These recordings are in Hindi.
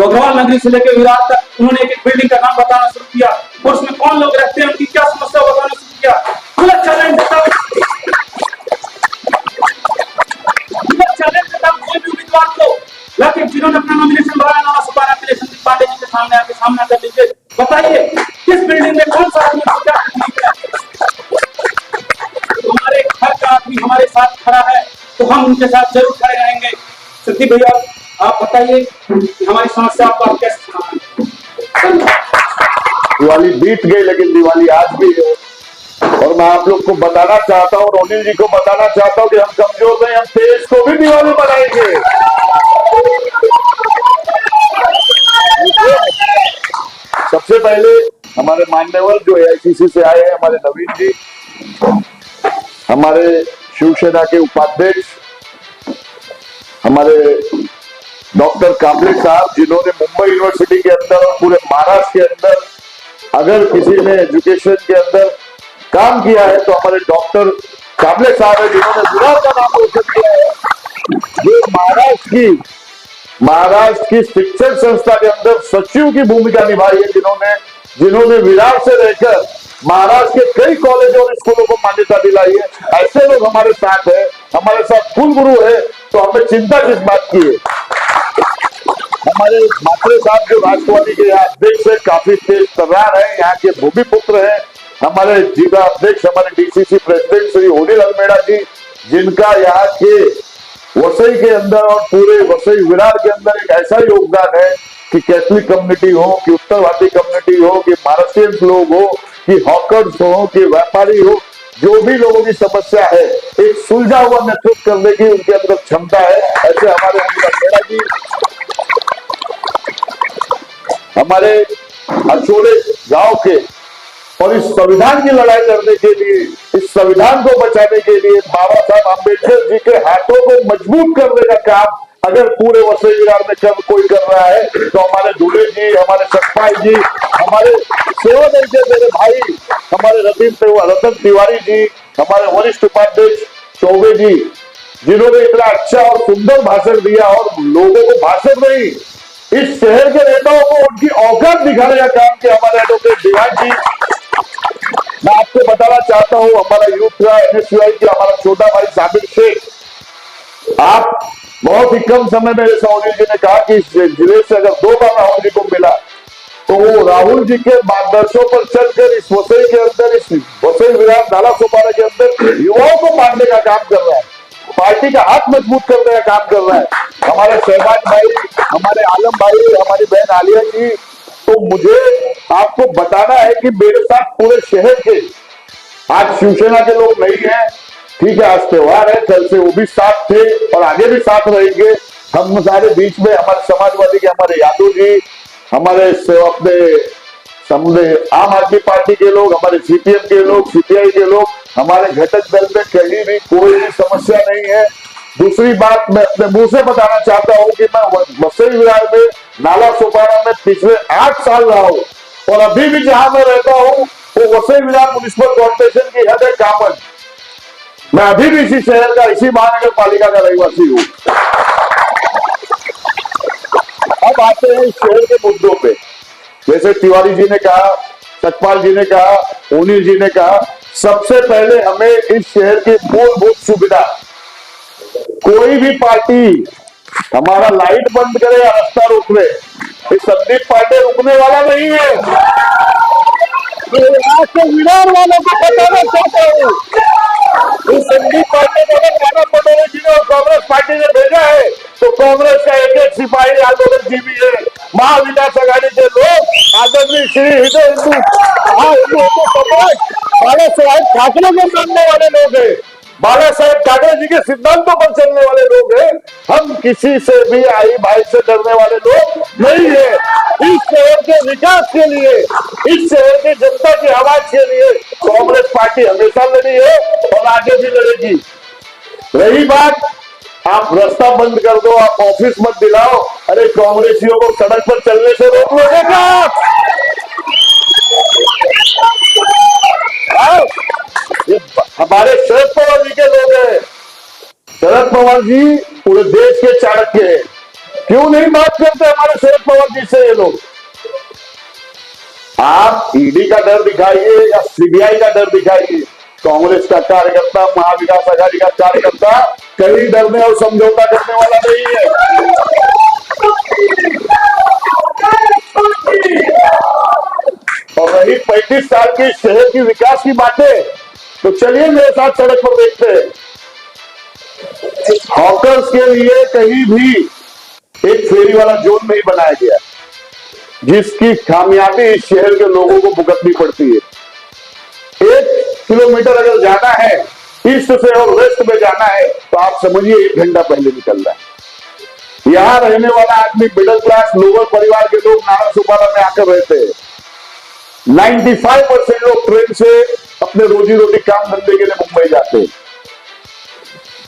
गढ़वाल नगरी से लेकर विराट तक उन्होंने एक बिल्डिंग का नाम बताना शुरू किया और उसमें कौन लोग रहते हैं, उनकी क्या समस्या बताना शुरू किया। चैलेंज देता कोई भी उम्मीदवार को, लेकिन जिन्होंने अपना नॉमिनेशन भराया नाला सुपारा के लिए संदीप पांडे जी के सामने आके सामना कर लीजिए। बताइए किस बिल्डिंग में कौन सा आदमी क्या तकलीफ है। हमारे घर का आदमी हमारे साथ खड़ा है तो हम उनके साथ जरूर खड़े रहेंगे। संदीप भैया आप बताइए कि हमारी समस्या आपको कैसे सुनाएंगे। दिवाली बीत गई लेकिन दिवाली आज भी है और मैं आप लोग को बताना चाहता हूँ, अनिल जी को बताना चाहता हूँ कि हम कमजोर नहीं, हम देश को भी दिवाली मनाएंगे। सबसे पहले हमारे मान्यवर जो एआईसीसी से आए हैं, हमारे नवीन जी, हमारे शिवसेना के उपाध्यक्ष हमारे डॉक्टर काबले साहब, जिन्होंने मुंबई यूनिवर्सिटी के अंदर और पूरे महाराष्ट्र के अंदर अगर किसी ने एजुकेशन के अंदर काम किया है तो हमारे डॉक्टर काबले साहब है, जिन्होंने विरार का नाम रोशन किया है, जो महाराष्ट्र की शिक्षण संस्था के अंदर सचिव की भूमिका निभाई है, जिन्होंने विरार से रहकर महाराष्ट्र के कई कॉलेजों और स्कूलों को मान्यता दिलाई है। ऐसे लोग हमारे साथ है, हमारे साथ कुल गुरु है, तो हमें चिंता किस बात की है। हमारे मात्रे साहब जो राष्ट्रवादी के यहाँ अध्यक्ष है, काफी तेज तर्रार है, यहाँ के भूमिपुत्र है। हमारे जिला अध्यक्ष, हमारे डीसीसी प्रेसिडेंट श्री ओनिल अलमेड़ा जी, जिनका यहाँ के वसई के अंदर और पूरे वसई विरार के अंदर एक ऐसा योगदान है कि कैथलिक कम्युनिटी हो, कि उत्तर भारतीय कम्युनिटी हो, कि महाराष्ट्रियन लोग हो, कि हॉकर्स हो, कि व्यापारी हो, जो भी लोगों की समस्या है, एक सुलझा हुआ नेतृत्व करने की उनके अंदर क्षमता है। ऐसे हमारे ओनिल अलमेड़ा जी, हमारे अचोले गांव के, और इस संविधान की लड़ाई लड़ने के लिए, इस संविधान को बचाने के लिए बाबा साहब आम्बेडकर जी के हाथों को मजबूत करने का काम अगर पूरे वसई विरार में कोई कर रहा है तो हमारे दूल्हे जी, हमारे सतपाल जी, हमारे सेवा दल के मेरे भाई, हमारे रतन तिवारी जी, हमारे वरिष्ठ उपाध्यक्ष चौबे जी, जिन्होंने इतना अच्छा और सुंदर भाषण दिया और लोगों को भाषण नहीं, इस शहर के नेताओं को उनकी औकात दिखाने का काम किया हमारे एडवोकेट दिवान जी। मैं आपको बताना चाहता हूं, हमारा यूथ का एनएसयूआई का हमारा छोटा भाई साबिर शेख, आप बहुत ही कम समय में राहुल जी ने कहा कि इस जिले से अगर 2 बार राहुल जी को मिला तो वो राहुल जी के मार्गदर्शनों पर चलकर इस वसई के अंदर, इस वसई विरार नाला सोपारा के अंदर युवाओं को बांटने का काम कर रहा है, पार्टी का हाथ मजबूत करने का काम कर रहा है। हमारे शहबाज भाई, हमारे आलम भाई, हमारी बहन आलिया जी, तो मुझे आपको बताना है कि मेरे साथ पूरे शहर के, आज शिवसेना के लोग नहीं है, ठीक है, आज त्योहार है, कल से वो भी साथ थे और आगे भी साथ रहेंगे। हम सारे बीच में हमारे समाजवादी के, हमारे यादव जी, हमारे अपने आम आदमी पार्टी के लोग, हमारे सीपीएम के लोग, सीपीआई के लोग, हमारे घटक दल में कहीं भी कोई भी समस्या नहीं है। दूसरी बात मैं अपने मुंह से बताना चाहता हूं कि मैं वसई विरार में नाला सोपारा में पिछले 8 साल रहा हूं और अभी भी जहां मैं रहता हूं वो वसई विरार म्युनिसिपल कॉर्पोरेशन की हद है कामन। मैं अभी भी इसी शहर का, इसी महानगर पालिका का रहिवासी हूं। अब आते हैं इस शहर के मुद्दों पे, जैसे तिवारी जी ने कहा, सतपाल जी ने कहा, ओनिल जी ने कहा, सबसे पहले हमें इस शहर की मूलभूत सुविधा, कोई भी पार्टी हमारा लाइट बंद करे या रास्ता रोक ले, इस संदीप पांडे रुकने वाला नहीं है। आज से विरार वालों को बताना चाहता हूँ, इस संदीप पांडे को अगर नाना पटोले जी ने और कांग्रेस पार्टी ने भेजा है तो कांग्रेस का एक सिपाही आंदोलन जी भी है। महाविकास आघाड़ी के लोग, आदरणीय श्री हिंदू समाज, बाला साहेब ठाकरे को मानने वाले लोग हैं, बाला साहेब ठाकरे जी के सिद्धांतों पर चलने वाले लोग हैं। हम किसी से भी आई भाई से डरने वाले लोग नहीं है। इस शहर के विकास के लिए, इस शहर की जनता की आवाज के लिए कांग्रेस पार्टी हमेशा लड़ी है और आगे भी लड़ेगी। रही बात, आप रास्ता बंद कर दो, आप ऑफिस मत दिलाओ, अरे कांग्रेसियों को सड़क पर चलने से रोक लोगे क्या? ये हमारे शरद पवार जी के लोग हैं। शरद पवार जी पूरे देश के चाणक्य हैं, क्यों नहीं बात करते हमारे शरद शरद पवार जी से ये लोग। आप ईडी का डर दिखाइए या सीबीआई का डर दिखाइए, कांग्रेस का कार्यकर्ता, महाविकास आघाड़ी का कार्यकर्ता कहीं डरने और समझौता करने वाला नहीं है। और रही 35 साल की शहर की विकास की बातें, तो चलिए मेरे साथ सड़क पर देखते हैं। हॉकर्स के लिए कहीं भी एक फेरी वाला जोन नहीं बनाया गया, जिसकी खामियाबी इस शहर के लोगों को भुगतनी पड़ती है। 1 किलोमीटर अगर जाना है ईस्ट से और वेस्ट में जाना है, तो आप समझिए 1 घंटा पहले निकलना है। यहां रहने वाला आदमी मिडिल क्लास लोअर परिवार के लोग नारायण सुपारा में आकर रहते हैं। 95% लोग ट्रेन से अपने रोजी रोटी काम धंधे के लिए मुंबई जाते हैं,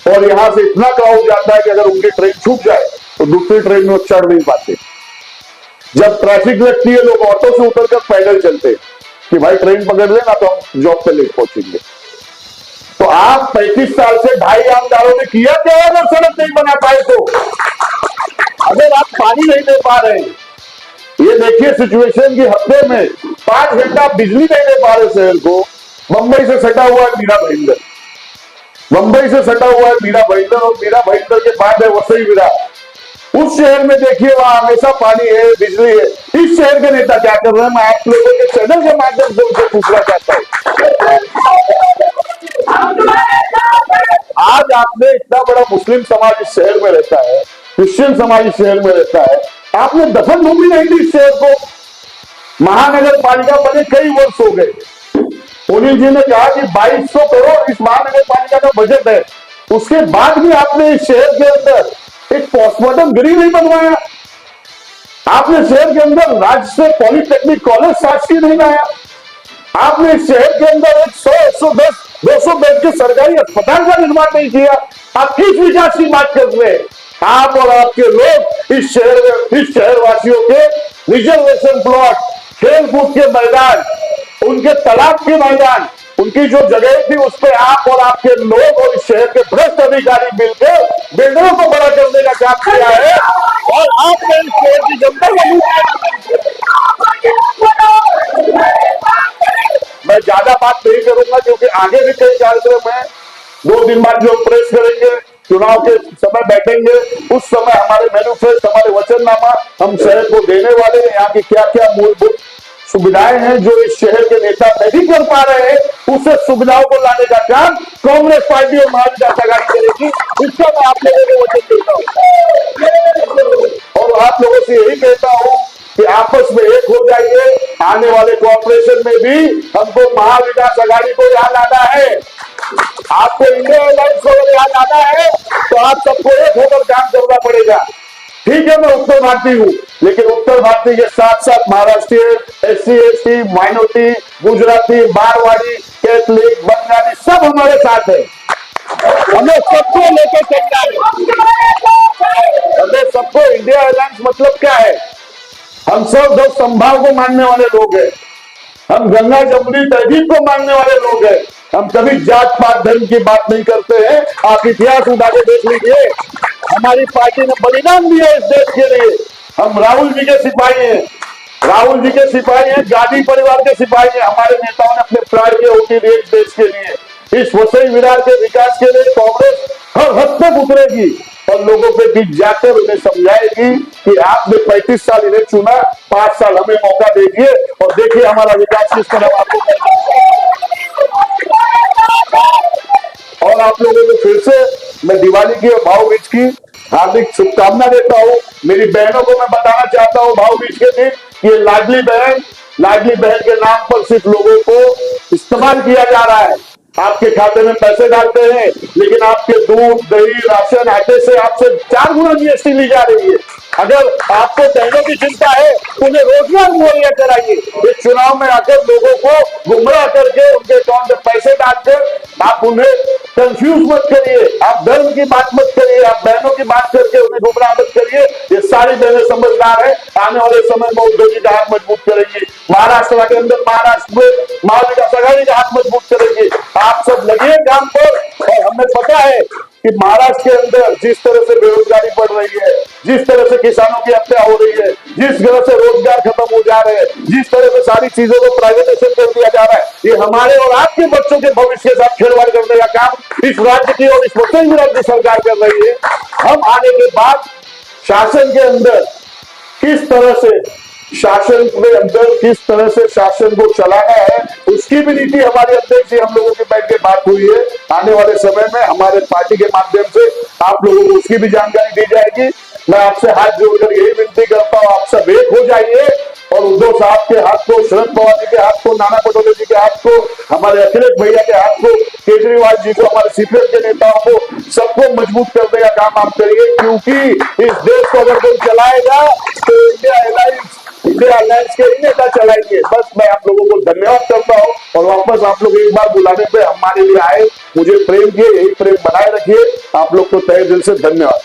और यहां से इतना क्राउड जाता है कि अगर उनकी ट्रेन छूट जाए तो दूसरी ट्रेन में चढ़ नहीं पाते। जब ट्रैफिक लगती है, लोग ऑटो से उतरकर पैदल चलते हैं कि भाई ट्रेन पकड़ लेना तो हम जॉब पे लेट पहुंचेंगे। तो आप 35 साल से भाई आमदारों ने किया क्या अगर सड़क नहीं बना पाए तो? अगर आप पानी नहीं दे पा रहे हैं, ये देखिए सिचुएशन की हफ्ते में 5 घंटा बिजली नहीं दे पा रहे शहर को। मुंबई से सटा हुआ है मीरा भाईंदर, मुंबई से सटा हुआ है मीरा भाईंदर, और मीरा भाईंदर के बाद है वसई विरार। उस शहर में देखिए वहां हमेशा पानी है, बिजली है। इस शहर के नेता क्या कर रहे हैं, मैं आप लोगों के चैनल के माध्यम से उनसे पूछना चाहता हूं। आज आपने इतना बड़ा मुस्लिम समाज इस शहर में रहता है, क्रिश्चियन समाज इस शहर में रहता है, आपने दफन भूमि नहीं दी इस शहर को। महानगर पालिका बने कई वर्ष हो गए। पुनील जी ने कहा कि 2200 करोड़ इस महानगर पालिका का बजट है, उसके बाद भी आपने इस शहर के अंदर एक पोस्टमार्टम गृह नहीं बनवाया। आपने शहर के अंदर राज्य से पॉलिटेक्निक कॉलेज शासकीय नहीं लाया। आपने इस शहर के अंदर 100, 110, 200 बेड के सरकारी अस्पताल का निर्माण नहीं किया। आप किस विकास की बात कर रहे हैं? आप और आपके लोग इस शहर वासियों के रिजर्वेशन प्लॉट, खेल कूद के मैदान, उनके तालाब के मैदान, उनकी जो जगह थी उस पर आप और आपके लोग और इस शहर के भ्रष्ट अधिकारी मिलकर बिल्डरों को बड़ा करने का काम किया है, और आपने इस शहर की जनता को। मैं ज्यादा बात नहीं करूंगा क्योंकि आगे भी कई कार्यक्रम है। 2 दिन बाद जो प्रेस करेंगे, चुनाव के समय बैठेंगे, उस समय हमारे मैनिफेस्टो, हमारे वचननामा हम शहर को देने वाले हैं। यहाँ की क्या क्या मूलभूत सुविधाएं हैं जो इस शहर के नेता नहीं कर पा रहे हैं, उसे सुविधाओं को लाने का काम कांग्रेस पार्टी और महाविकास आघाड़ी करेगी। इसका मैं आप लोगों को वचन देता हूं, और आप लोगों से यही कहता हूं कि आपस में एक हो जाइए। आने वाले कॉर्पोरेशन में भी हमको महाविकास आघाड़ी को यहाँ लाना है, आपको इंडिया एयरलाइंस को यहाँ लाना है, तो आप सबको एक होकर काम करना पड़ेगा। ठीक है, मैं उत्तर भारतीय हूं, लेकिन उत्तर भारतीय के साथ साथ महाराष्ट्रीय, SC ST, minority, Gujarati, Marwari, Catholic, Bengali सब हमारे साथ है। हमें सबको लेकर चलना है। हमें सबको इंडिया एयरलाइंस मतलब क्या है? हम सब 10 संभाव को मानने वाले लोग हैं, हम गंगा जमुनी तहजीब को मानने वाले लोग हैं। हम कभी जात पात धर्म की बात नहीं करते हैं। आप इतिहास उठा के देख लीजिए, हमारी पार्टी ने बलिदान दिया इस देश के लिए। हम राहुल जी के सिपाही हैं, राहुल जी के सिपाही हैं, गांधी परिवार के सिपाही हैं। हमारे नेताओं ने अपने प्राण की आहुति दी इस देश के लिए। इस वसई विरार के विकास के लिए कांग्रेस हर हद तक उतरेगी और लोगों के बीच जाकर उन्हें समझाएगी कि आपने 35 साल इन्हें चुना, 5 साल हमें मौका दीजिए और देखिए हमारा विकास किस तरह आपको। और आप लोगों को फिर से मैं दिवाली की और भाव बीज की हार्दिक शुभकामना देता हूँ। मेरी बहनों को मैं बताना चाहता हूँ भाव बीज के दिन कि लाडली बहन के नाम पर सिर्फ लोगों को इस्तेमाल किया जा रहा है। आपके खाते में पैसे डालते हैं, लेकिन आपके दूध, दही, राशन, आटे से आपसे 4 गुना GST ली जा रही है। अगर आपको बहनों की चिंता है तो उन्हें रोजगार मुहैया कराइए। इस चुनाव में आकर लोगों को गुमराह करके उनके अकाउंट में पैसे डालकर आप उन्हें कंफ्यूज मत करिए। आप धर्म की बात मत करिए, आप बहनों की बात करके उन्हें गुमराह मत करिए। ये सारी बहनें समझदार है, आने वाले समय में उद्योगी का हाथ मजबूत करेंगी। महाराष्ट्र के अंदर महाराष्ट्र में महाविकास आघाड़ी का हाथ मजबूत करेंगे। आप सब लगिए काम पर, और हमें पता है कि महाराष्ट्र के अंदर जिस तरह से बेरोजगारी बढ़ रही है, जिस तरह से किसानों की हत्या हो रही है, जिस तरह से रोजगार खत्म हो जा रहे हैं, जिस तरह से सारी चीजों को प्राइवेटाइजेशन कर दिया जा रहा है, ये हमारे और आपके बच्चों के भविष्य के साथ खिलवाड़ करने का काम इस राज्य की और इस राज्य सरकार कर रही है। हम आने के बाद शासन के अंदर किस तरह से शासन को चलाना है, उसकी भी नीति हमारे अध्यक्ष जी हम लोगों की बैठ के बात हुई है। आने वाले समय में हमारे पार्टी के माध्यम से आप लोगों को उसकी भी जानकारी दी जाएगी। मैं आपसे हाथ जोड़कर यही विनती करता हूं, आप सब एक हो जाइए और उद्धव साहब के हाथ को, शरद पवार जी के हाथ को, नाना पटोले जी के हाथ को, हमारे अखिलेश भैया के हाथ को, केजरीवाल जी को, हमारे सीपीएम के नेताओं को, सबको मजबूत करने का काम आप करिए। क्योंकि इस देश को अगर कोई चलाएगा तो इंडिया अलायंस के ही नेता चलाएंगे। बस मैं आप लोगों को धन्यवाद करता हूं और वापस आप लोग एक बार बुलाने पे हमारे लिए आए, मुझे प्रेम किए, यही प्रेम बनाए रखिए। आप लोग को तहे दिल से धन्यवाद।